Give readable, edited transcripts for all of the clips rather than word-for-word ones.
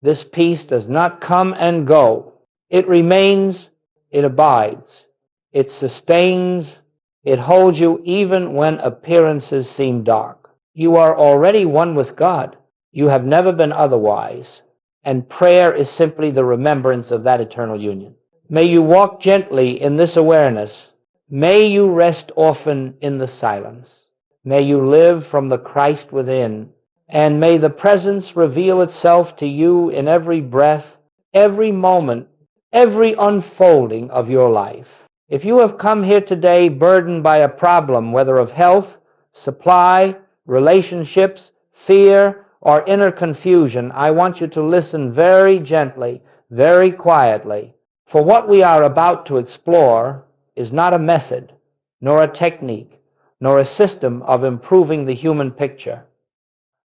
This peace does not come and go. It remains, it abides, it sustains, it holds you even when appearances seem dark. You are already one with God. You have never been otherwise, and prayer is simply the remembrance of that eternal union. May you walk gently in this awareness. May you rest often in the silence. May you live from the Christ within, and may the presence reveal itself to you in every breath, every moment, every unfolding of your life. If you have come here today burdened by a problem, whether of health, supply, relationships, fear, or inner confusion, I want you to listen very gently, very quietly. For what we are about to explore is not a method, nor a technique, nor a system of improving the human picture.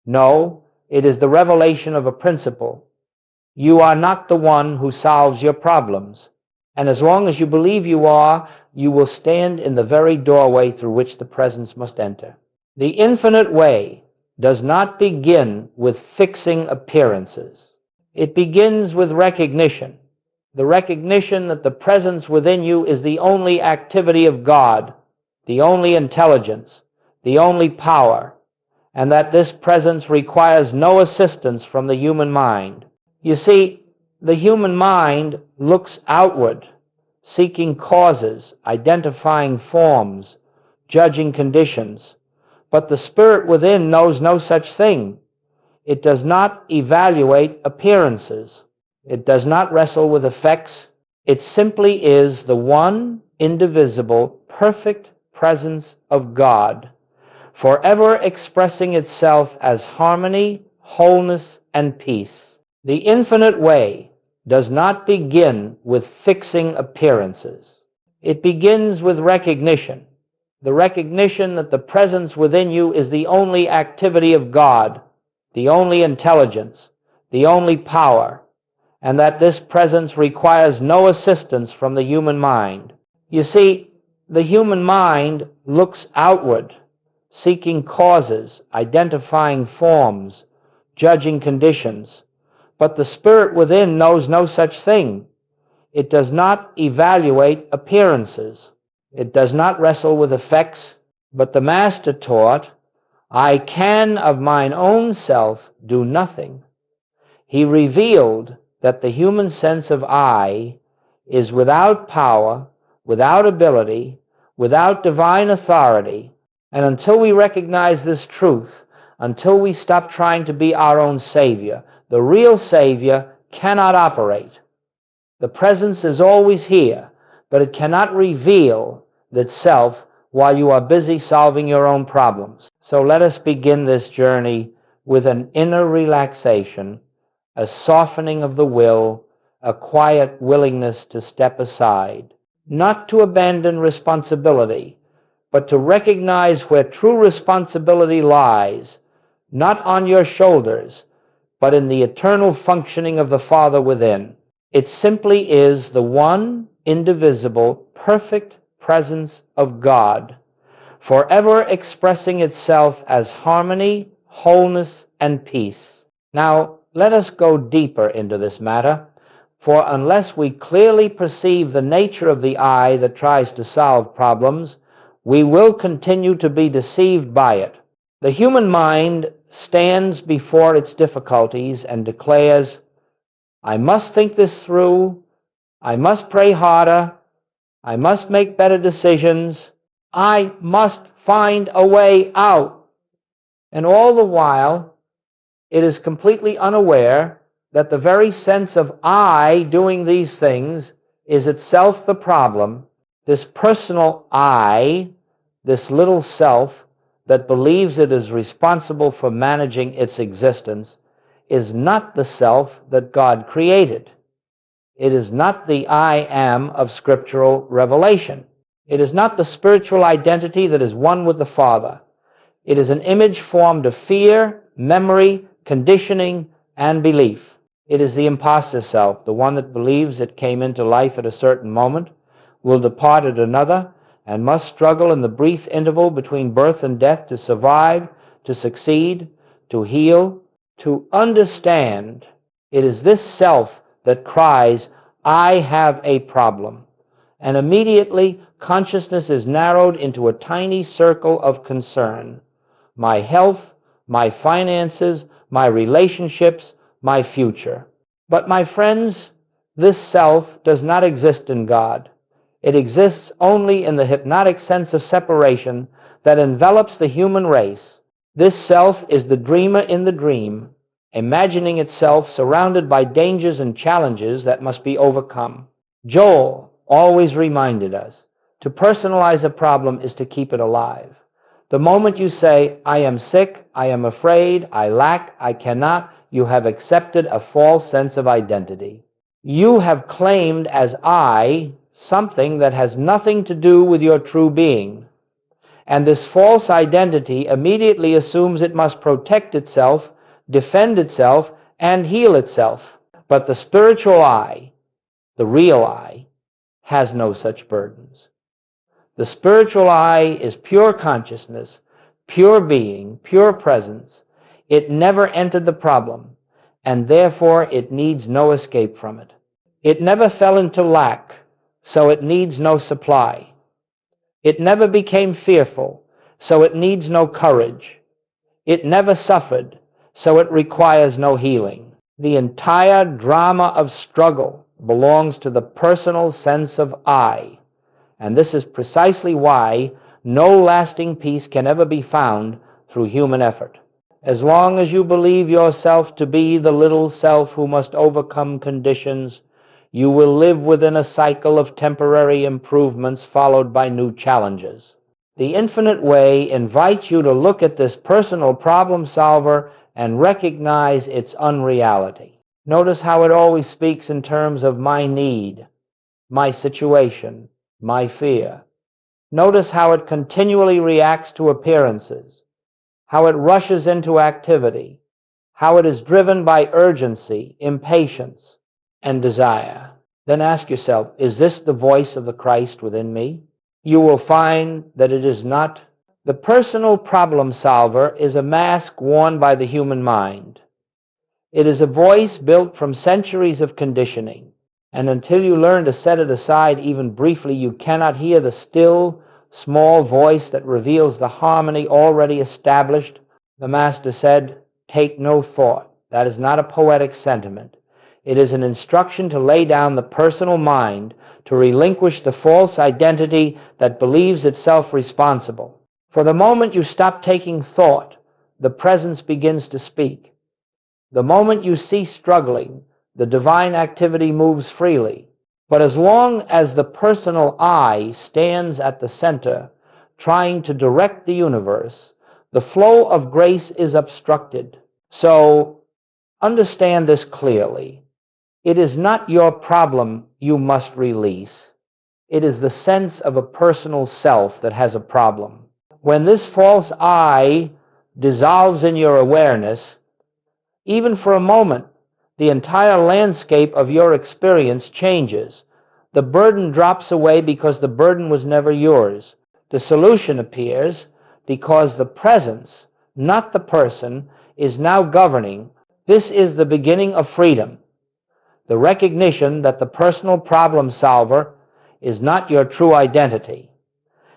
No, it is the revelation of a principle. You are not the one who solves your problems, and as long as you believe you are, you will stand in the very doorway through which the presence must enter. The infinite way does not begin with fixing appearances. It begins with recognition, the recognition that the presence within you is the only activity of God, the only intelligence, the only power, and that this presence requires no assistance from the human mind. You see, the human mind looks outward, seeking causes, identifying forms, judging conditions, but the spirit within knows no such thing. It does not evaluate appearances. It does not wrestle with effects. It simply is the one, indivisible, perfect presence of God, forever expressing itself as harmony, wholeness, and peace. The infinite way does not begin with fixing appearances. It begins with recognition, the recognition that the presence within you is the only activity of God, the only intelligence, the only power, and that this presence requires no assistance from the human mind. You see, the human mind looks outward, seeking causes, identifying forms, judging conditions, but the spirit within knows no such thing. It does not evaluate appearances. It does not wrestle with effects, but the Master taught, I can of mine own self do nothing. He revealed that the human sense of I is without power, without ability, without divine authority, and until we recognize this truth, until we stop trying to be our own Savior, the real Savior cannot operate. The presence is always here, but it cannot reveal itself while you are busy solving your own problems. So let us begin this journey with an inner relaxation, a softening of the will, a quiet willingness to step aside, not to abandon responsibility, but to recognize where true responsibility lies, not on your shoulders, but in the eternal functioning of the Father within. It simply is the one, indivisible, perfect presence of God, forever expressing itself as harmony, wholeness, and peace. Now, let us go deeper into this matter, for unless we clearly perceive the nature of the I that tries to solve problems, we will continue to be deceived by it. The human mind stands before its difficulties and declares, I must think this through, I must pray harder, I must make better decisions, I must find a way out. And all the while, it is completely unaware that the very sense of I doing these things is itself the problem. This personal I, this little self that believes it is responsible for managing its existence, is not the self that God created. It is not the I am of scriptural revelation. It is not the spiritual identity that is one with the Father. It is an image formed of fear, memory, conditioning, and belief. It is the imposter self, the one that believes it came into life at a certain moment, will depart at another, and must struggle in the brief interval between birth and death to survive, to succeed, to heal, to understand. It is this self that cries, "I have a problem." And immediately consciousness is narrowed into a tiny circle of concern. My health, my finances, my relationships, my future. But my friends, this self does not exist in God. It exists only in the hypnotic sense of separation that envelops the human race. This self is the dreamer in the dream, imagining itself surrounded by dangers and challenges that must be overcome. Joel always reminded us, to personalize a problem is to keep it alive. The moment you say, "I am sick, I am afraid, I lack, I cannot," you have accepted a false sense of identity. You have claimed as I something that has nothing to do with your true being. And this false identity immediately assumes it must protect itself, defend itself, and heal itself. But the spiritual I, the real I, has no such burdens. The spiritual I is pure consciousness, pure being, pure presence. It never entered the problem, and therefore it needs no escape from it. It never fell into lack, so it needs no supply. It never became fearful, so it needs no courage. It never suffered, so it requires no healing. The entire drama of struggle belongs to the personal sense of I, and this is precisely why no lasting peace can ever be found through human effort. As long as you believe yourself to be the little self who must overcome conditions, you will live within a cycle of temporary improvements followed by new challenges. The Infinite Way invites you to look at this personal problem solver and recognize its unreality. Notice how it always speaks in terms of my need, my situation, my fear. Notice how it continually reacts to appearances, how it rushes into activity, how it is driven by urgency, impatience, and desire. Then ask yourself, is this the voice of the Christ within me? You will find that it is not. The personal problem solver is a mask worn by the human mind. It is a voice built from centuries of conditioning, and until you learn to set it aside even briefly, you cannot hear the still, small voice that reveals the harmony already established. The Master said, "Take no thought." That is not a poetic sentiment. It is an instruction to lay down the personal mind, to relinquish the false identity that believes itself responsible. For the moment you stop taking thought, the presence begins to speak. The moment you cease struggling, the divine activity moves freely. But as long as the personal I stands at the center, trying to direct the universe, the flow of grace is obstructed. So understand this clearly. It is not your problem you must release. It is the sense of a personal self that has a problem. When this false I dissolves in your awareness, even for a moment, the entire landscape of your experience changes. The burden drops away because the burden was never yours. The solution appears because the presence, not the person, is now governing. This is the beginning of freedom. The recognition that the personal problem solver is not your true identity.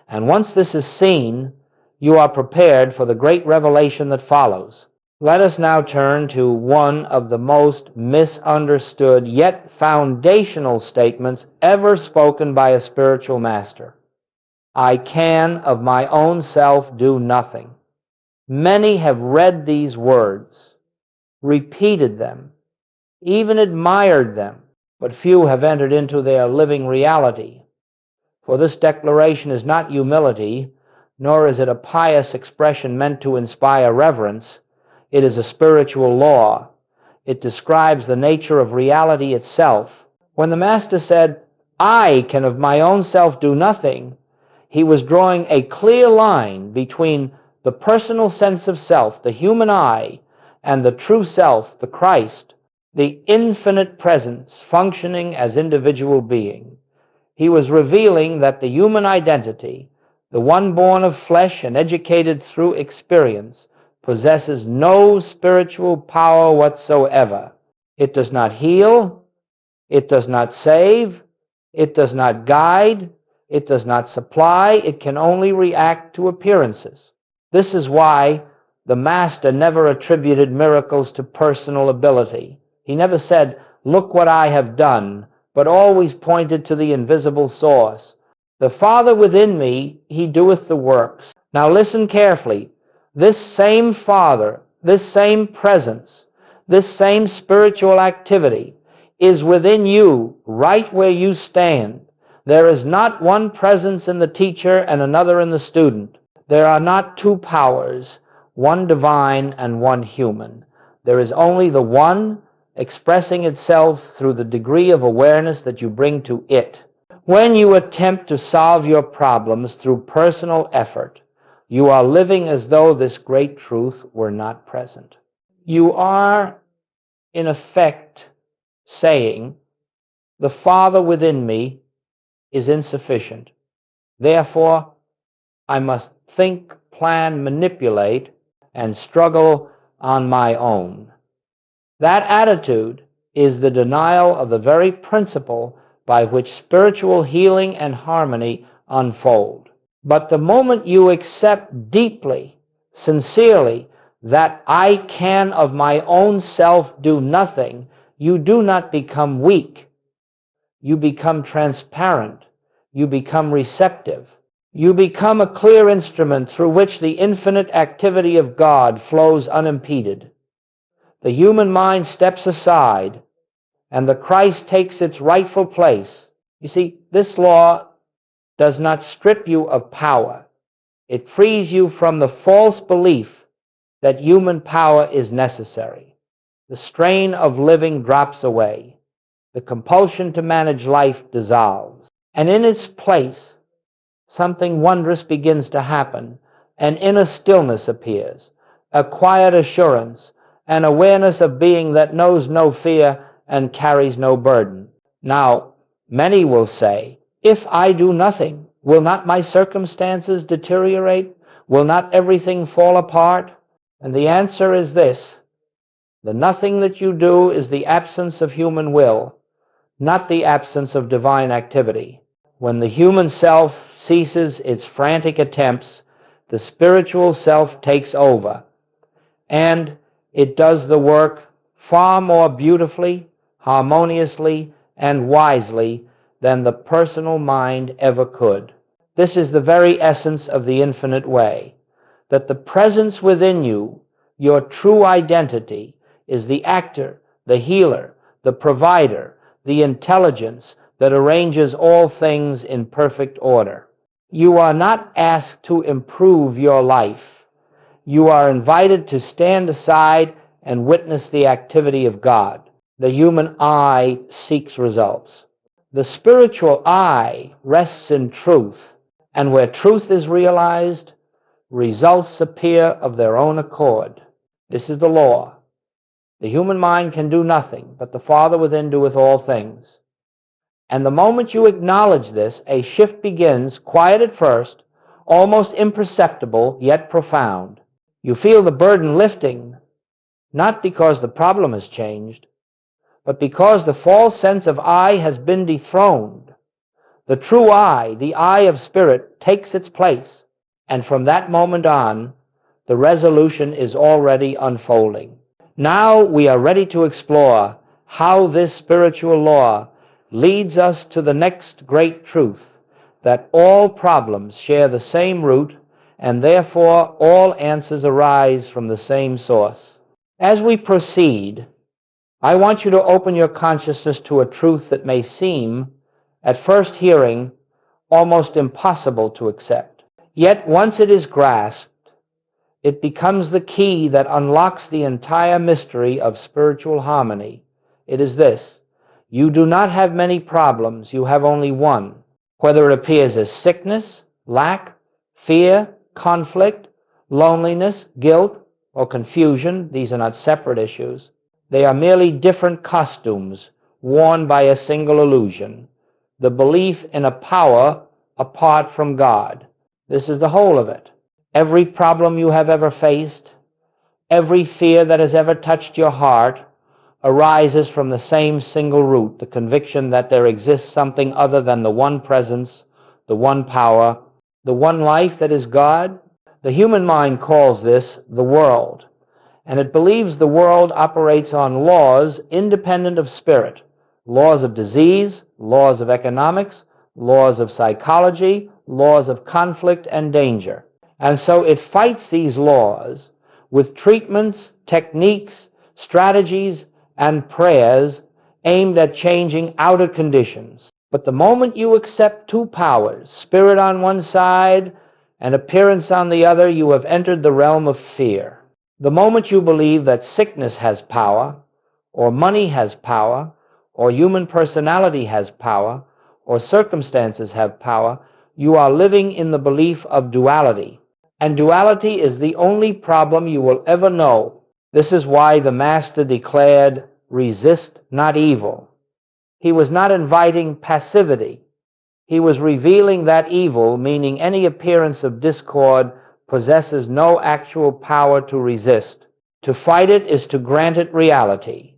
And once this is seen, you are prepared for the great revelation that follows. Let us now turn to one of the most misunderstood yet foundational statements ever spoken by a spiritual master. I can of my own self do nothing. Many have read these words, repeated them, even admired them, but few have entered into their living reality. For this declaration is not humility, nor is it a pious expression meant to inspire reverence. It is a spiritual law. It describes the nature of reality itself. When the Master said, "I can of my own self do nothing," he was drawing a clear line between the personal sense of self, the human I, and the true self, the Christ, the infinite presence functioning as individual being. He was revealing that the human identity, the one born of flesh and educated through experience, possesses no spiritual power whatsoever. It does not heal. It does not save. It does not guide. It does not supply. It can only react to appearances. This is why the Master never attributed miracles to personal ability. He never said, "Look what I have done," but always pointed to the invisible source. "The Father within me, he doeth the works." Now listen carefully. This same Father, this same presence, this same spiritual activity is within you right where you stand. There is not one presence in the teacher and another in the student. There are not two powers, one divine and one human. There is only the one expressing itself through the degree of awareness that you bring to it. When you attempt to solve your problems through personal effort, you are living as though this great truth were not present. You are, in effect, saying, "The Father within me is insufficient. Therefore, I must think, plan, manipulate, and struggle on my own." That attitude is the denial of the very principle by which spiritual healing and harmony unfold. But the moment you accept deeply, sincerely, that I can of my own self do nothing, you do not become weak. You become transparent. You become receptive. You become a clear instrument through which the infinite activity of God flows unimpeded. The human mind steps aside, and the Christ takes its rightful place. You see, this law does not strip you of power. It frees you from the false belief that human power is necessary. The strain of living drops away. The compulsion to manage life dissolves. And in its place, something wondrous begins to happen. An inner stillness appears, a quiet assurance, an awareness of being that knows no fear and carries no burden. Now, many will say, "If I do nothing, will not my circumstances deteriorate? Will not everything fall apart?" And the answer is this: the nothing that you do is the absence of human will, not the absence of divine activity. When the human self ceases its frantic attempts, the spiritual self takes over, and it does the work far more beautifully, harmoniously, and wisely than the personal mind ever could. This is the very essence of the infinite way, that the presence within you, your true identity, is the actor, the healer, the provider, the intelligence that arranges all things in perfect order. You are not asked to improve your life. You are invited to stand aside and witness the activity of God. The human eye seeks results. The spiritual eye rests in truth, and where truth is realized, results appear of their own accord. This is the law. The human mind can do nothing, but the Father within doeth all things. And the moment you acknowledge this, a shift begins, quiet at first, almost imperceptible, yet profound. You feel the burden lifting, not because the problem has changed, but because the false sense of I has been dethroned. The true I, the I of spirit, takes its place, and from that moment on, the resolution is already unfolding. Now we are ready to explore how this spiritual law leads us to the next great truth, that all problems share the same root, and therefore all answers arise from the same source. As we proceed, I want you to open your consciousness to a truth that may seem, at first hearing, almost impossible to accept. Yet once it is grasped, it becomes the key that unlocks the entire mystery of spiritual harmony. It is this: you do not have many problems, you have only one. Whether it appears as sickness, lack, fear, conflict, loneliness, guilt, or confusion, these are not separate issues. They are merely different costumes worn by a single illusion, the belief in a power apart from God. This is the whole of it. Every problem you have ever faced, every fear that has ever touched your heart, arises from the same single root, the conviction that there exists something other than the one presence, the one power, the one life that is God. The human mind calls this the world, and it believes the world operates on laws independent of spirit, laws of disease, laws of economics, laws of psychology, laws of conflict and danger. And so it fights these laws with treatments, techniques, strategies, and prayers aimed at changing outer conditions. But the moment you accept two powers, spirit on one side and appearance on the other, you have entered the realm of fear. The moment you believe that sickness has power, or money has power, or human personality has power, or circumstances have power, you are living in the belief of duality. And duality is the only problem you will ever know. This is why the Master declared, "Resist not evil." He was not inviting passivity. He was revealing that evil, meaning any appearance of discord, possesses no actual power to resist. To fight it is to grant it reality.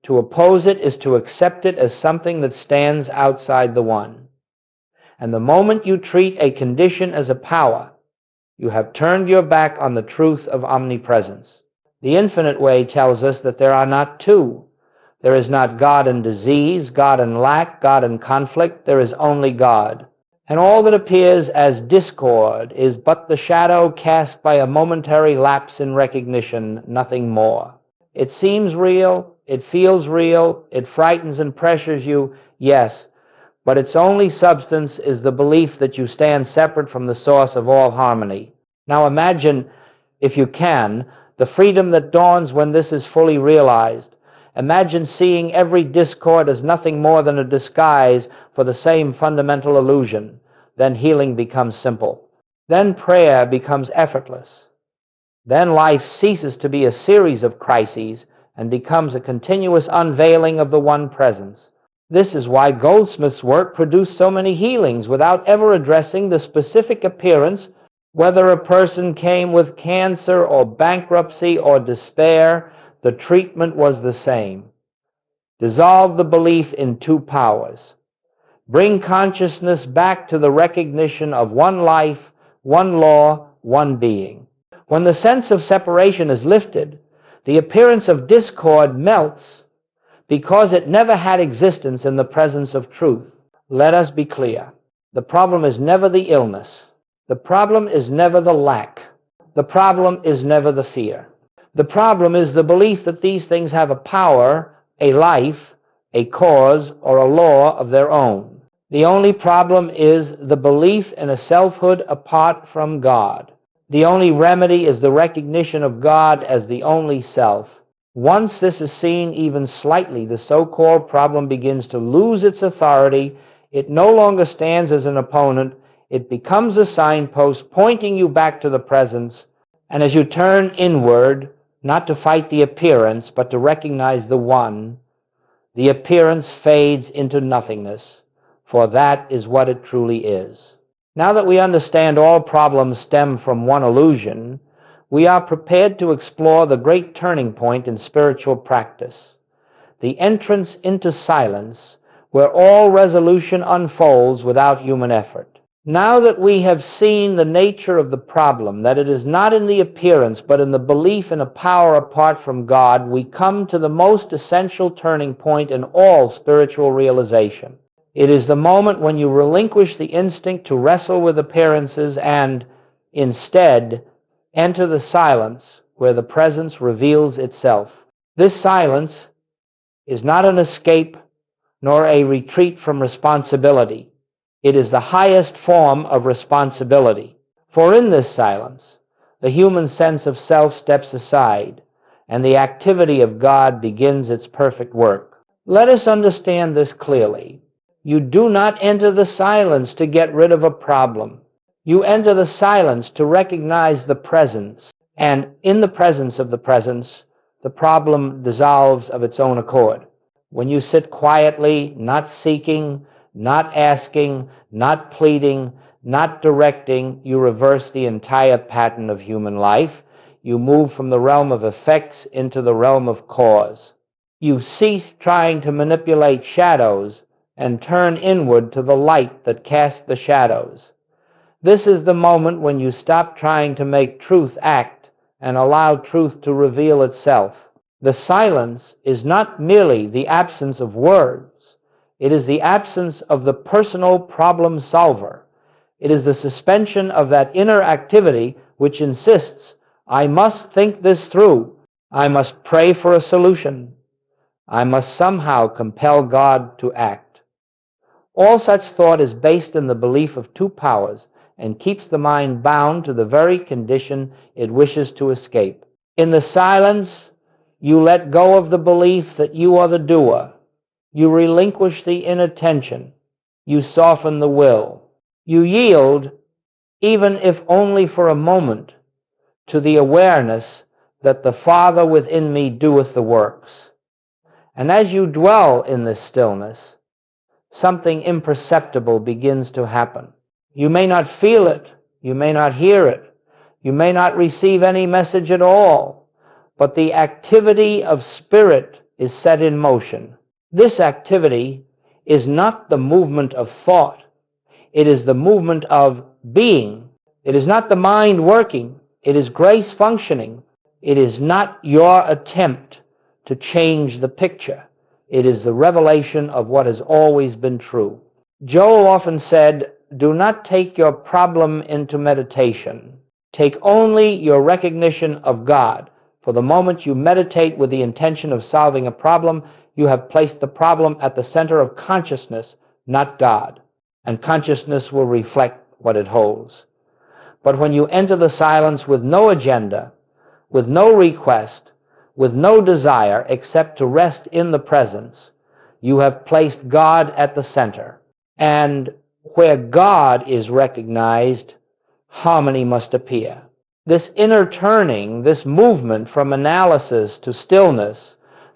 To oppose it is to accept it as something that stands outside the one. And the moment you treat a condition as a power, you have turned your back on the truth of omnipresence. The Infinite Way tells us that there are not two. There is not God and disease, God and lack, God and conflict. There is only God. And all that appears as discord is but the shadow cast by a momentary lapse in recognition, nothing more. It seems real, it feels real, it frightens and pressures you, yes, but its only substance is the belief that you stand separate from the source of all harmony. Now imagine, if you can, the freedom that dawns when this is fully realized. Imagine seeing every discord as nothing more than a disguise for the same fundamental illusion. Then healing becomes simple. Then prayer becomes effortless. Then life ceases to be a series of crises and becomes a continuous unveiling of the one presence. This is why Goldsmith's work produced so many healings without ever addressing the specific appearance, whether a person came with cancer or bankruptcy or despair. The treatment was the same. Dissolve the belief in two powers. Bring consciousness back to the recognition of one life, one law, one being. When the sense of separation is lifted, the appearance of discord melts because it never had existence in the presence of truth. Let us be clear. The problem is never the illness. The problem is never the lack. The problem is never the fear. The problem is the belief that these things have a power, a life, a cause, or a law of their own. The only problem is the belief in a selfhood apart from God. The only remedy is the recognition of God as the only self. Once this is seen even slightly, the so-called problem begins to lose its authority. It no longer stands as an opponent. It becomes a signpost pointing you back to the presence. And as you turn inward, not to fight the appearance, but to recognize the one, the appearance fades into nothingness, for that is what it truly is. Now that we understand all problems stem from one illusion, we are prepared to explore the great turning point in spiritual practice, the entrance into silence, where all resolution unfolds without human effort. Now that we have seen the nature of the problem, that it is not in the appearance but in the belief in a power apart from God, we come to the most essential turning point in all spiritual realization. It is the moment when you relinquish the instinct to wrestle with appearances and, instead, enter the silence where the presence reveals itself. This silence is not an escape nor a retreat from responsibility. It is the highest form of responsibility. For in this silence, the human sense of self steps aside, and the activity of God begins its perfect work. Let us understand this clearly. You do not enter the silence to get rid of a problem. You enter the silence to recognize the presence, and in the presence of the presence, the problem dissolves of its own accord. When you sit quietly, not seeking, not asking, not pleading, not directing, you reverse the entire pattern of human life. You move from the realm of effects into the realm of cause. You cease trying to manipulate shadows and turn inward to the light that casts the shadows. This is the moment when you stop trying to make truth act and allow truth to reveal itself. The silence is not merely the absence of words. It is the absence of the personal problem solver. It is the suspension of that inner activity which insists, I must think this through. I must pray for a solution. I must somehow compel God to act. All such thought is based in the belief of two powers and keeps the mind bound to the very condition it wishes to escape. In the silence, you let go of the belief that you are the doer. You relinquish the inattention. You soften the will. You yield, even if only for a moment, to the awareness that the Father within me doeth the works. And as you dwell in this stillness, something imperceptible begins to happen. You may not feel it, you may not hear it, you may not receive any message at all, but the activity of spirit is set in motion. This activity is not the movement of thought, it is the movement of being. It is not the mind working, it is grace functioning. It is not your attempt to change the picture. It is the revelation of what has always been true. Joel often said, do not take your problem into meditation. Take only your recognition of God. For the moment you meditate with the intention of solving a problem, you have placed the problem at the center of consciousness, not God. And consciousness will reflect what it holds. But when you enter the silence with no agenda, with no request, with no desire except to rest in the presence, you have placed God at the center. And where God is recognized, harmony must appear. This inner turning, this movement from analysis to stillness,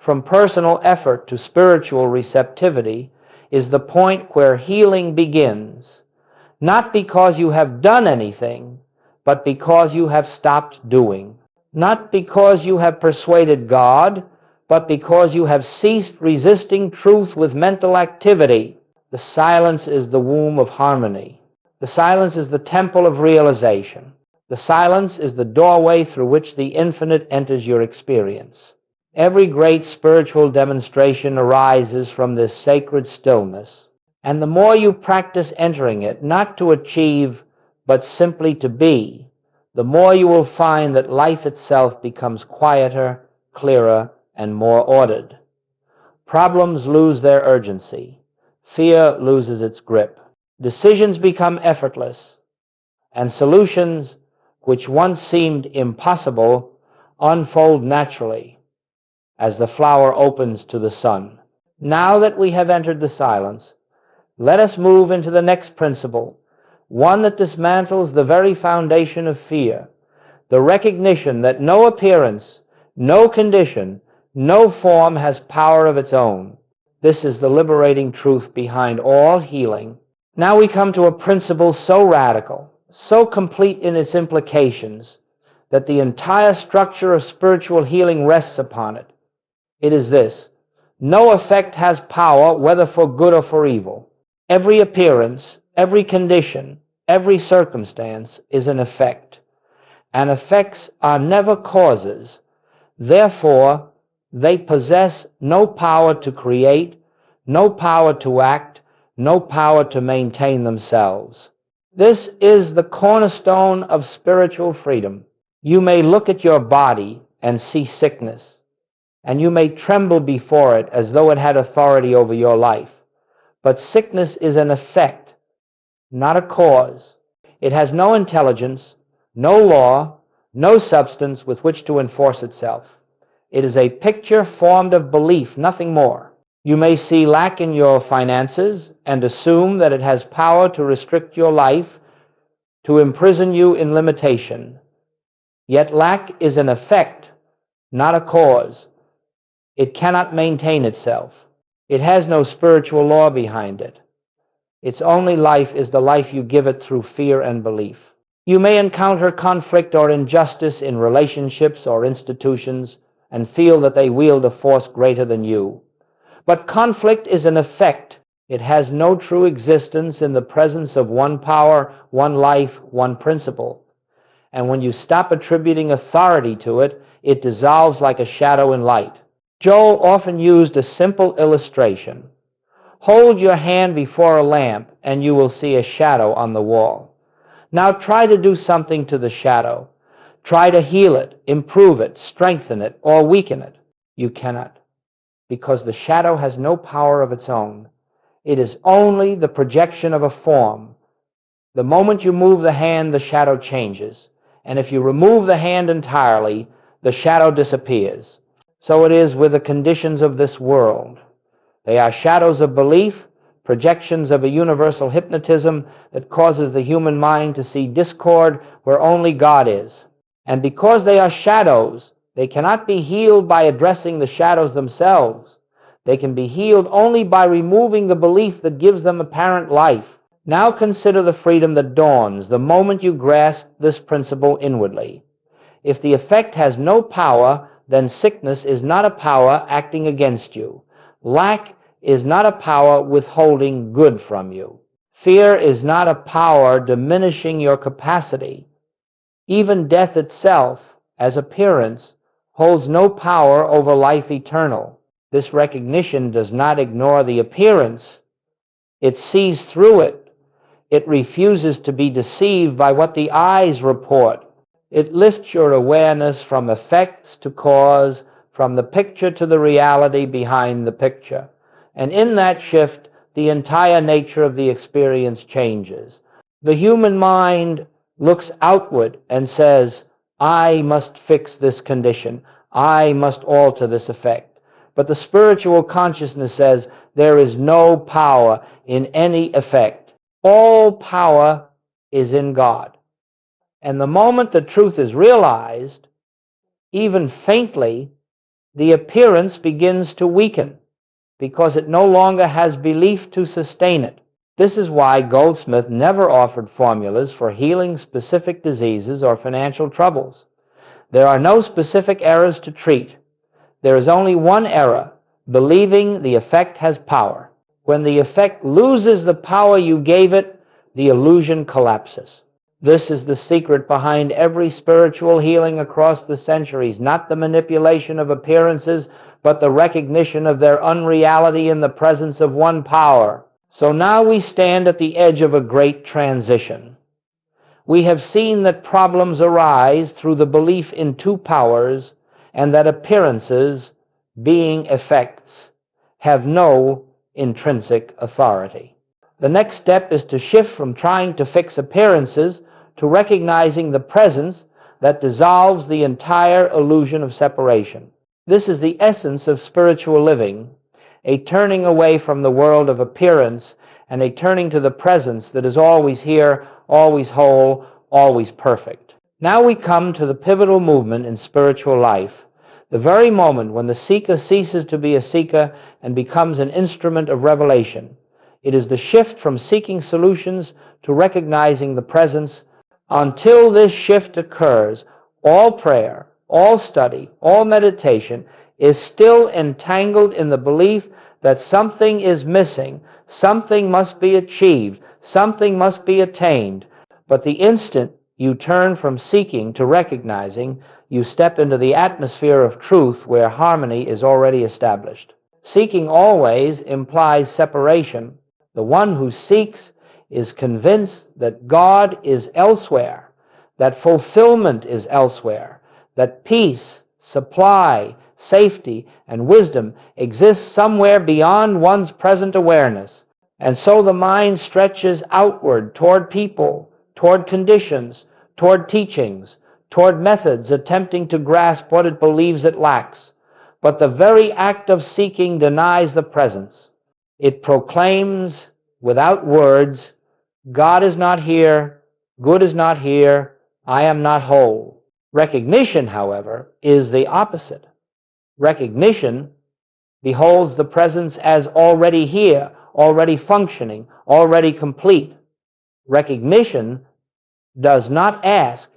from personal effort to spiritual receptivity, is the point where healing begins, not because you have done anything, but because you have stopped doing. Not because you have persuaded God, but because you have ceased resisting truth with mental activity. The silence is the womb of harmony. The silence is the temple of realization. The silence is the doorway through which the infinite enters your experience. Every great spiritual demonstration arises from this sacred stillness. And the more you practice entering it, not to achieve, but simply to be, the more you will find that life itself becomes quieter, clearer, and more ordered. Problems lose their urgency. Fear loses its grip. Decisions become effortless, and solutions, which once seemed impossible, unfold naturally as the flower opens to the sun. Now that we have entered the silence, let us move into the next principle, one that dismantles the very foundation of fear, the recognition that no appearance, no condition, no form has power of its own. This is the liberating truth behind all healing. Now we come to a principle so radical, so complete in its implications, that the entire structure of spiritual healing rests upon it. It is this: no effect has power, whether for good or for evil. Every appearance, every condition, every circumstance is an effect, and effects are never causes. Therefore, they possess no power to create, no power to act, no power to maintain themselves. This is the cornerstone of spiritual freedom. You may look at your body and see sickness, and you may tremble before it as though it had authority over your life. But sickness is an effect, not a cause. It has no intelligence, no law, no substance with which to enforce itself. It is a picture formed of belief, nothing more. You may see lack in your finances and assume that it has power to restrict your life, to imprison you in limitation. Yet lack is an effect, not a cause. It cannot maintain itself. It has no spiritual law behind it. Its only life is the life you give it through fear and belief. You may encounter conflict or injustice in relationships or institutions and feel that they wield a force greater than you. But conflict is an effect. It has no true existence in the presence of one power, one life, one principle. And when you stop attributing authority to it, it dissolves like a shadow in light. Joel often used a simple illustration. Hold your hand before a lamp, and you will see a shadow on the wall. Now try to do something to the shadow. Try to heal it, improve it, strengthen it, or weaken it. You cannot, because the shadow has no power of its own. It is only the projection of a form. The moment you move the hand, the shadow changes. And if you remove the hand entirely, the shadow disappears. So it is with the conditions of this world. They are shadows of belief, projections of a universal hypnotism that causes the human mind to see discord where only God is. And because they are shadows, they cannot be healed by addressing the shadows themselves. They can be healed only by removing the belief that gives them apparent life. Now consider the freedom that dawns the moment you grasp this principle inwardly. If the effect has no power, then sickness is not a power acting against you. Lack is not a power withholding good from you. Fear is not a power diminishing your capacity. Even death itself, as appearance, holds no power over life eternal. This recognition does not ignore the appearance. It sees through it. It refuses to be deceived by what the eyes report. It lifts your awareness from effects to cause, from the picture to the reality behind the picture. And in that shift, the entire nature of the experience changes. The human mind looks outward and says, I must fix this condition. I must alter this effect. But the spiritual consciousness says, there is no power in any effect. All power is in God. And the moment the truth is realized, even faintly, the appearance begins to weaken because it no longer has belief to sustain it. This is why Goldsmith never offered formulas for healing specific diseases or financial troubles. There are no specific errors to treat. There is only one error, believing the effect has power. When the effect loses the power you gave it, the illusion collapses. This is the secret behind every spiritual healing across the centuries, not the manipulation of appearances, but the recognition of their unreality in the presence of one power. So now we stand at the edge of a great transition. We have seen that problems arise through the belief in two powers, and that appearances, being effects, have no intrinsic authority. The next step is to shift from trying to fix appearances to recognizing the presence that dissolves the entire illusion of separation. This is the essence of spiritual living, a turning away from the world of appearance and a turning to the presence that is always here, always whole, always perfect. Now we come to the pivotal movement in spiritual life, the very moment when the seeker ceases to be a seeker and becomes an instrument of revelation. It is the shift from seeking solutions to recognizing the presence. Until this shift occurs, all prayer, all study, all meditation is still entangled in the belief that something is missing, something must be achieved, something must be attained. But the instant you turn from seeking to recognizing, you step into the atmosphere of truth where harmony is already established. Seeking always implies separation. The one who seeks is convinced that God is elsewhere, that fulfillment is elsewhere, that peace, supply, safety, and wisdom exist somewhere beyond one's present awareness. And so the mind stretches outward toward people, toward conditions, toward teachings, toward methods attempting to grasp what it believes it lacks. But the very act of seeking denies the presence. It proclaims without words, God is not here, good is not here, I am not whole. Recognition, however, is the opposite. Recognition beholds the presence as already here, already functioning, already complete. Recognition does not ask,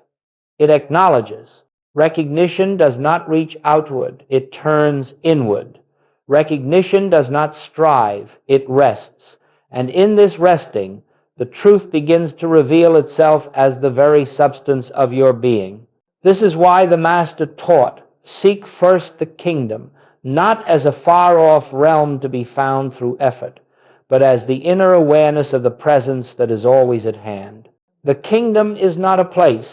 it acknowledges. Recognition does not reach outward, it turns inward. Recognition does not strive, it rests. And in this resting, the truth begins to reveal itself as the very substance of your being. This is why the Master taught, seek first the kingdom, not as a far-off realm to be found through effort, but as the inner awareness of the presence that is always at hand. The kingdom is not a place,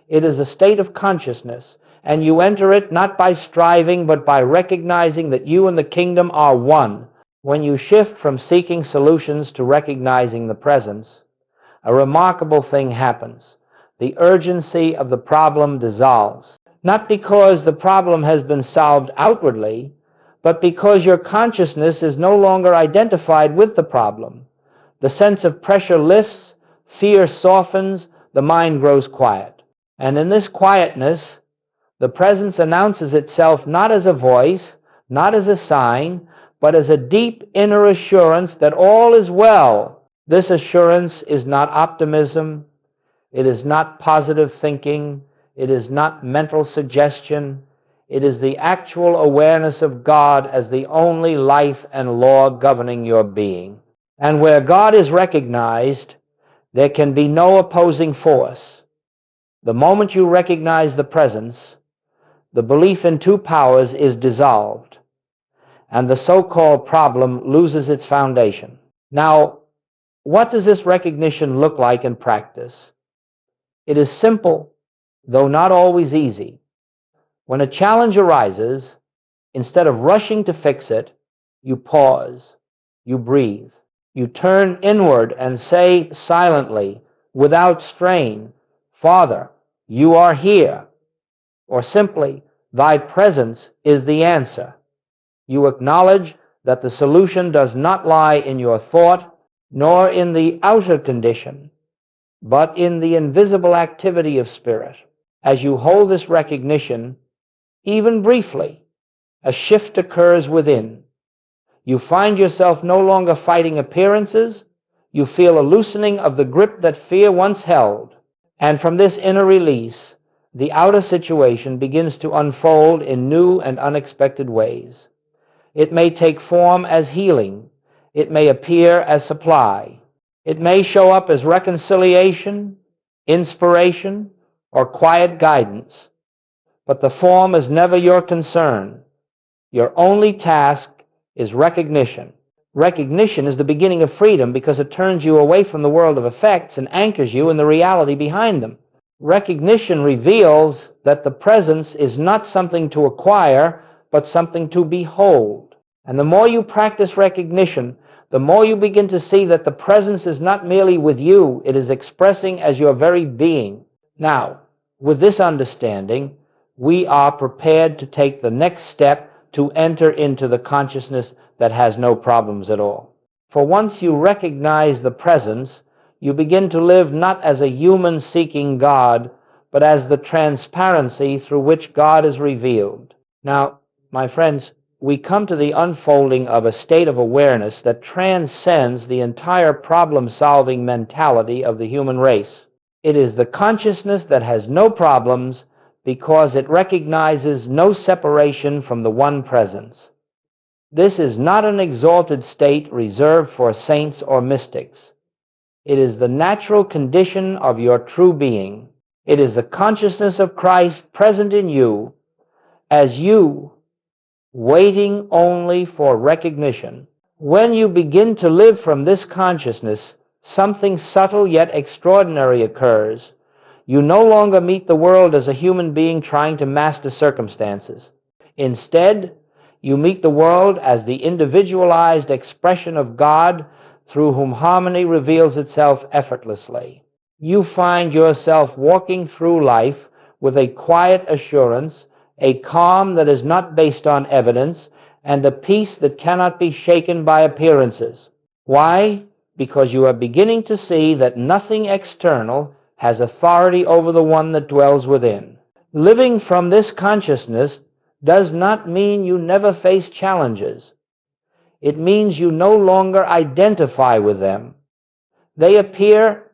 it is a state of consciousness, and you enter it not by striving, but by recognizing that you and the kingdom are one. When you shift from seeking solutions to recognizing the presence, a remarkable thing happens. The urgency of the problem dissolves, not because the problem has been solved outwardly, but because your consciousness is no longer identified with the problem. The sense of pressure lifts, fear softens, the mind grows quiet. And in this quietness, the presence announces itself not as a voice, not as a sign, but as a deep inner assurance that all is well. This assurance is not optimism, it is not positive thinking, it is not mental suggestion, it is the actual awareness of God as the only life and law governing your being. And where God is recognized, there can be no opposing force. The moment you recognize the presence, the belief in two powers is dissolved, and the so-called problem loses its foundation. Now, what does this recognition look like in practice? It is simple, though not always easy. When a challenge arises, instead of rushing to fix it, you pause, you breathe, you turn inward and say silently, without strain, "Father, you are here," or simply, "Thy presence is the answer." You acknowledge that the solution does not lie in your thought, nor in the outer condition, but in the invisible activity of spirit. As you hold this recognition, even briefly, a shift occurs within. You find yourself no longer fighting appearances. You feel a loosening of the grip that fear once held. And from this inner release, the outer situation begins to unfold in new and unexpected ways. It may take form as healing. It may appear as supply. It may show up as reconciliation, inspiration, or quiet guidance. But the form is never your concern. Your only task is recognition. Recognition is the beginning of freedom because it turns you away from the world of effects and anchors you in the reality behind them. Recognition reveals that the presence is not something to acquire, but something to behold. And the more you practice recognition, the more you begin to see that the presence is not merely with you, it is expressing as your very being. Now, with this understanding, we are prepared to take the next step to enter into the consciousness that has no problems at all. For once you recognize the presence, you begin to live not as a human seeking God, but as the transparency through which God is revealed. Now, my friends, we come to the unfolding of a state of awareness that transcends the entire problem-solving mentality of the human race. It is the consciousness that has no problems because it recognizes no separation from the one presence. This is not an exalted state reserved for saints or mystics. It is the natural condition of your true being. It is the consciousness of Christ present in you as you, waiting only for recognition. When you begin to live from this consciousness, something subtle yet extraordinary occurs. You no longer meet the world as a human being trying to master circumstances. Instead, you meet the world as the individualized expression of God through whom harmony reveals itself effortlessly. You find yourself walking through life with a quiet assurance, a calm that is not based on evidence, and a peace that cannot be shaken by appearances. Why? Because you are beginning to see that nothing external has authority over the one that dwells within. Living from this consciousness does not mean you never face challenges. It means you no longer identify with them. They appear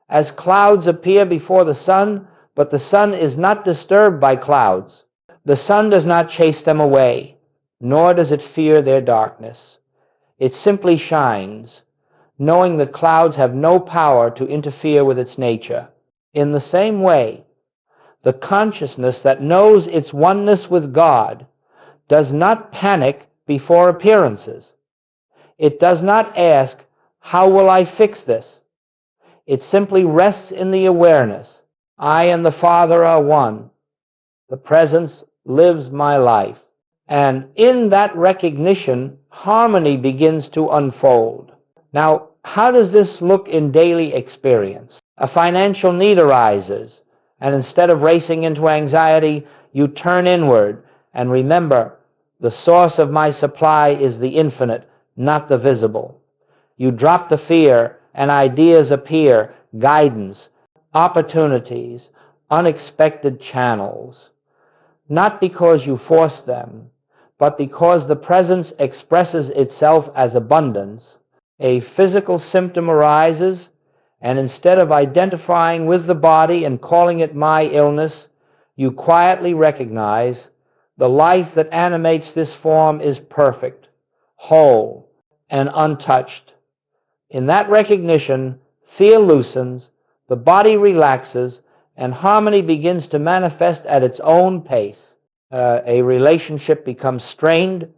as clouds appear before the sun, But the sun is not disturbed by clouds. The sun does not chase them away, nor does it fear their darkness. It simply shines, knowing that clouds have no power to interfere with its nature. In the same way, the consciousness that knows its oneness with God does not panic before appearances. It does not ask, "How will I fix this?" It simply rests in the awareness, "I and the Father are one. The presence lives my life." And in that recognition, harmony begins to unfold. Now, how does this look in daily experience? A financial need arises, and instead of racing into anxiety, you turn inward and remember, the source of my supply is the infinite, not the visible. You drop the fear, and ideas appear, guidance, opportunities, unexpected channels. Not because you force them, but because the presence expresses itself as abundance. A physical symptom arises, and instead of identifying with the body and calling it my illness, you quietly recognize the life that animates this form is perfect, whole, and untouched. In that recognition, fear loosens, the body relaxes, and harmony begins to manifest at its own pace. A relationship becomes strained,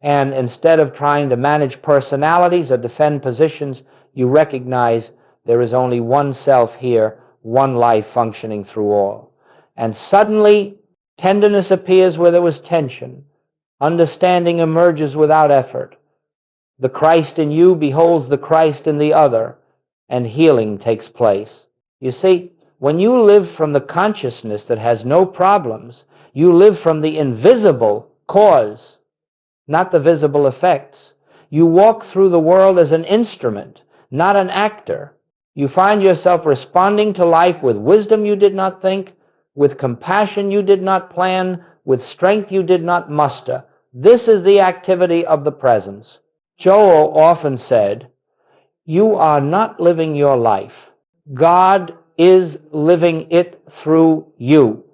and instead of trying to manage personalities or defend positions, you recognize there is only one self here, one life functioning through all. And suddenly, tenderness appears where there was tension. Understanding emerges without effort. The Christ in you beholds the Christ in the other, and healing takes place. You see, when you live from the consciousness that has no problems, you live from the invisible cause, not the visible effects. You walk through the world as an instrument, not an actor. You find yourself responding to life with wisdom you did not think, with compassion you did not plan, with strength you did not muster. This is the activity of the presence. Joel often said, "You are not living your life. God is living it through you."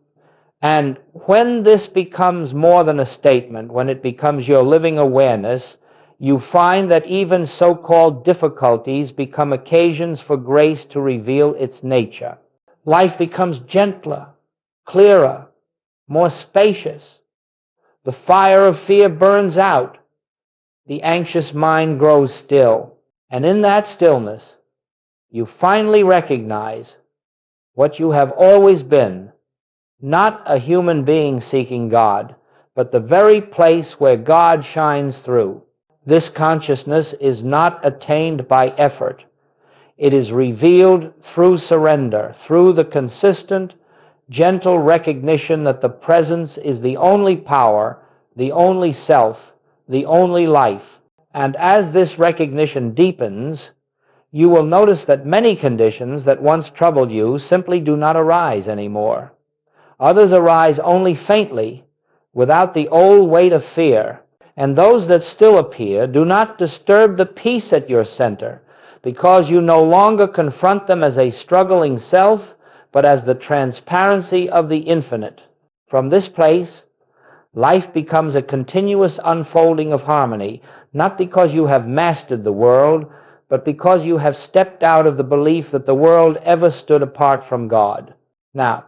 And when this becomes more than a statement, when it becomes your living awareness, you find that even so-called difficulties become occasions for grace to reveal its nature. Life becomes gentler, clearer, more spacious. The fire of fear burns out. The anxious mind grows still. And in that stillness, you finally recognize what you have always been, not a human being seeking God, but the very place where God shines through. This consciousness is not attained by effort. It is revealed through surrender, through the consistent, gentle recognition that the presence is the only power, the only self, the only life. And as this recognition deepens, you will notice that many conditions that once troubled you simply do not arise anymore. Others arise only faintly, without the old weight of fear, and those that still appear do not disturb the peace at your center, because you no longer confront them as a struggling self, but as the transparency of the infinite. From this place, life becomes a continuous unfolding of harmony, not because you have mastered the world, but because you have stepped out of the belief that the world ever stood apart from God. Now,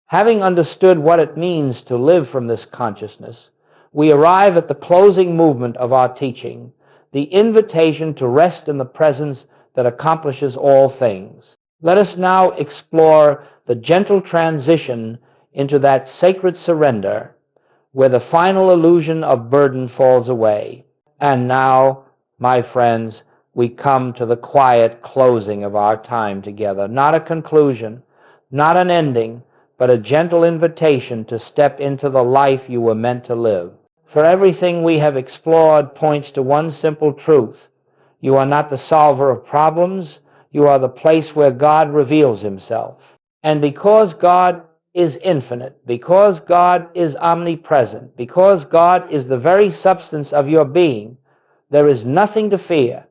having understood what it means to live from this consciousness, we arrive at the closing movement of our teaching, the invitation to rest in the presence that accomplishes all things. Let us now explore the gentle transition into that sacred surrender where the final illusion of burden falls away. And now, my friends, we come to the quiet closing of our time together. Not a conclusion, not an ending, but a gentle invitation to step into the life you were meant to live. For everything we have explored points to one simple truth. You are not the solver of problems. You are the place where God reveals himself. And because God is infinite, because God is omnipresent, because God is the very substance of your being, there is nothing to fear,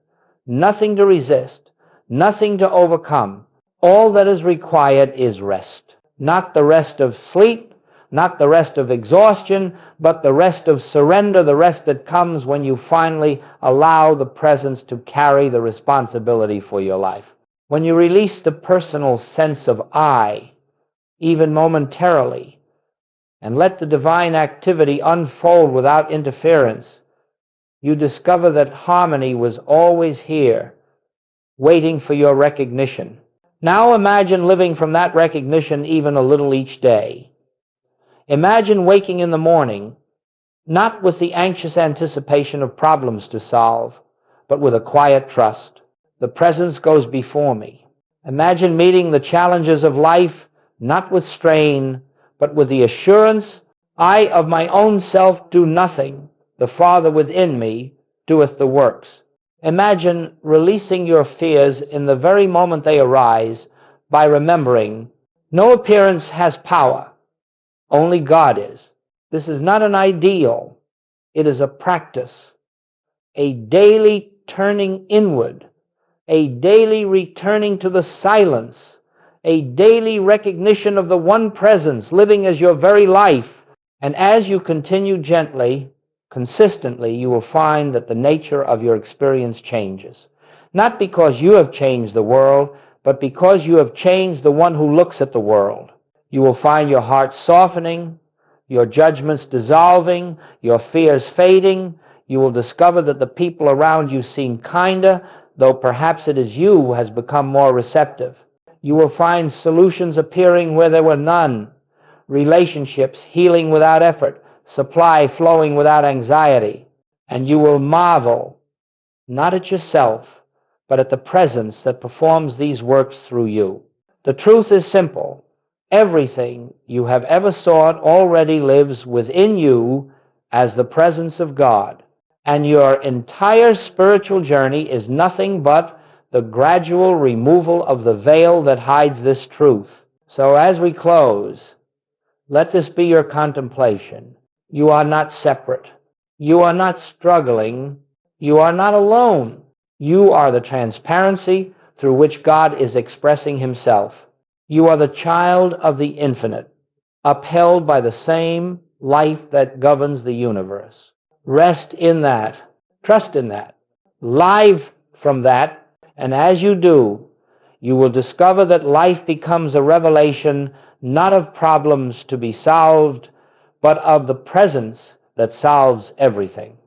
nothing to resist, nothing to overcome. All that is required is rest. Not the rest of sleep, not the rest of exhaustion, but the rest of surrender, the rest that comes when you finally allow the presence to carry the responsibility for your life. When you release the personal sense of I, even momentarily, and let the divine activity unfold without interference, you discover that harmony was always here, waiting for your recognition. Now imagine living from that recognition even a little each day. Imagine waking in the morning, not with the anxious anticipation of problems to solve, but with a quiet trust. The presence goes before me. Imagine meeting the challenges of life, not with strain, but with the assurance, I of my own self do nothing, the Father within me doeth the works. Imagine releasing your fears in the very moment they arise by remembering, no appearance has power, only God is. This is not an ideal, it is a practice, a daily turning inward, a daily returning to the silence, a daily recognition of the one presence living as your very life. And as you continue gently, consistently, you will find that the nature of your experience changes. Not because you have changed the world, but because you have changed the one who looks at the world. You will find your heart softening, your judgments dissolving, your fears fading. You will discover that the people around you seem kinder, though perhaps it is you who has become more receptive. You will find solutions appearing where there were none, relationships healing without effort, supply flowing without anxiety, and you will marvel, not at yourself, but at the presence that performs these works through you. The truth is simple. Everything you have ever sought already lives within you as the presence of God, and your entire spiritual journey is nothing but the gradual removal of the veil that hides this truth. So as we close, let this be your contemplation. You are not separate. You are not struggling. You are not alone. You are the transparency through which God is expressing himself. You are the child of the infinite, upheld by the same life that governs the universe. Rest in that. Trust in that. Live from that. And as you do, you will discover that life becomes a revelation not of problems to be solved, but of the presence that solves everything.